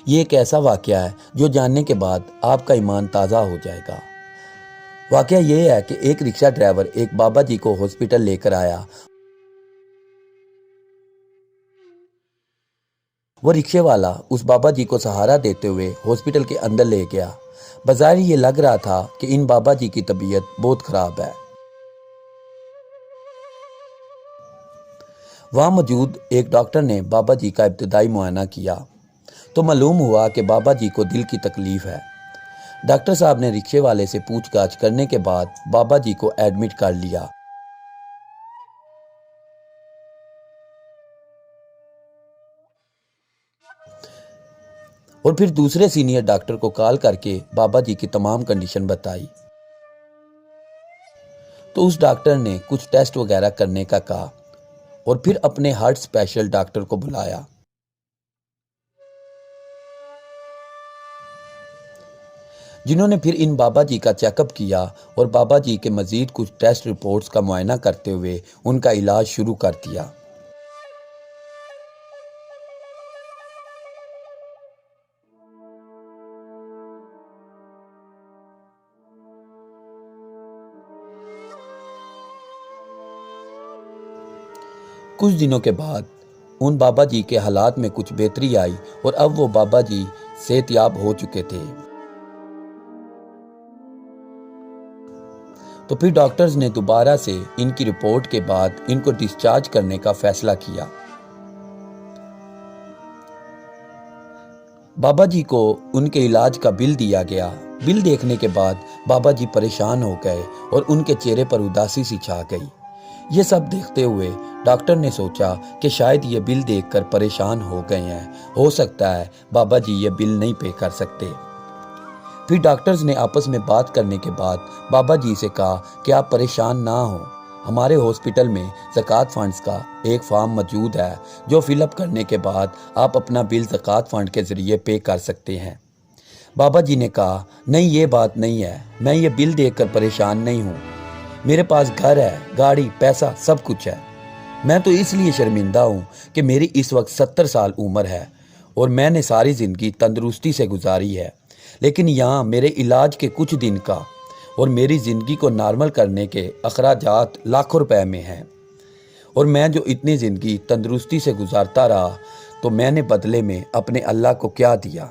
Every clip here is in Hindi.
ये एक ऐसा वाक़या है जो जानने के बाद आपका ईमान ताज़ा हो जाएगा। वाक़या ये है कि एक रिक्शा ड्राइवर एक बाबा जी को हॉस्पिटल लेकर आया। वो रिक्शे वाला उस बाबा जी को सहारा देते हुए हॉस्पिटल के अंदर ले गया। बाज़ाहिर ये लग रहा था कि इन बाबा जी की तबीयत बहुत ख़राब है। वहाँ मौजूद एक डॉक्टर ने बाबा जी का इब्तदाई मुआयना किया तो मालूम हुआ कि बाबा जी को दिल की तकलीफ़ है। डॉक्टर साहब ने रिक्शे वाले से पूछताछ करने के बाद बाबा जी को एडमिट कर लिया। और फिर दूसरे सीनियर डॉक्टर को कॉल करके बाबा जी की तमाम कंडीशन बताई तो उस डॉक्टर ने कुछ टेस्ट वगैरह करने का कहा और फिर अपने हार्ट स्पेशल डॉक्टर को बुलाया, जिन्होंने फिर इन बाबा जी का चेकअप किया और बाबा जी के मजीद कुछ टेस्ट रिपोर्ट्स का मुआयना करते हुए उनका इलाज शुरू कर दिया। कुछ दिनों के बाद उन बाबा जी के हालात में कुछ बेहतरी आई और अब वो बाबा जी सेहतयाब हो चुके थे। तो फिर डॉक्टर्स ने दोबारा से इनकी रिपोर्ट के बाद इनको डिस्चार्ज करने का फैसला किया। बाबा जी को उनके इलाज का बिल दिया गया। बिल देखने के बाद बाबा जी परेशान हो गए और उनके चेहरे पर उदासी सी छा गई। ये सब देखते हुए डॉक्टर ने सोचा कि शायद ये बिल देखकर परेशान हो गए हैं, हो सकता है बाबा जी ये बिल नहीं पे कर सकते। फिर डॉक्टर्स ने आपस में बात करने के बाद बाबा जी से कहा कि आप परेशान ना हो, हमारे हॉस्पिटल में ज़कात फंड्स का एक फॉर्म मौजूद है जो फिलअप करने के बाद आप अपना बिल ज़कात फंड के ज़रिए पे कर सकते हैं। बाबा जी ने कहा, नहीं ये बात नहीं है, मैं ये बिल देखकर परेशान नहीं हूँ, मेरे पास घर है, गाड़ी, पैसा सब कुछ है। मैं तो इसलिए शर्मिंदा हूँ कि मेरी इस वक्त 70 साल उम्र है और मैंने सारी ज़िंदगी तंदुरुस्ती से गुजारी है, लेकिन यहाँ मेरे इलाज के कुछ दिन का और मेरी ज़िंदगी को नॉर्मल करने के अखराजात लाखों रुपए में हैं और मैं जो इतनी ज़िंदगी तंदुरुस्ती से गुजारता रहा तो मैंने बदले में अपने अल्लाह को क्या दिया।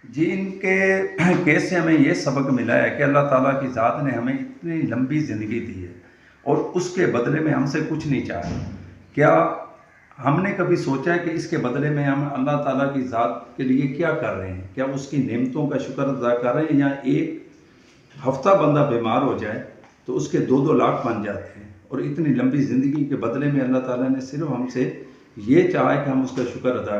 जी, इनके केस से हमें ये सबक मिला है कि अल्लाह ताला की ज़ात ने हमें इतनी लंबी ज़िंदगी दी है और उसके बदले में हमसे कुछ नहीं चाहा। क्या हमने कभी सोचा है कि इसके बदले में हम अल्लाह ताला की ज़ात के लिए क्या कर रहे हैं? क्या उसकी नेमतों का शुक्र अदा कर रहे हैं, या एक हफ्ता बंदा बीमार हो जाए तो उसके 2-2 लाख बन जाते हैं, और इतनी लंबी ज़िंदगी के बदले में अल्लाह ताला ने सिर्फ हमसे ये चाहा है कि हम उसका शुक्र अदा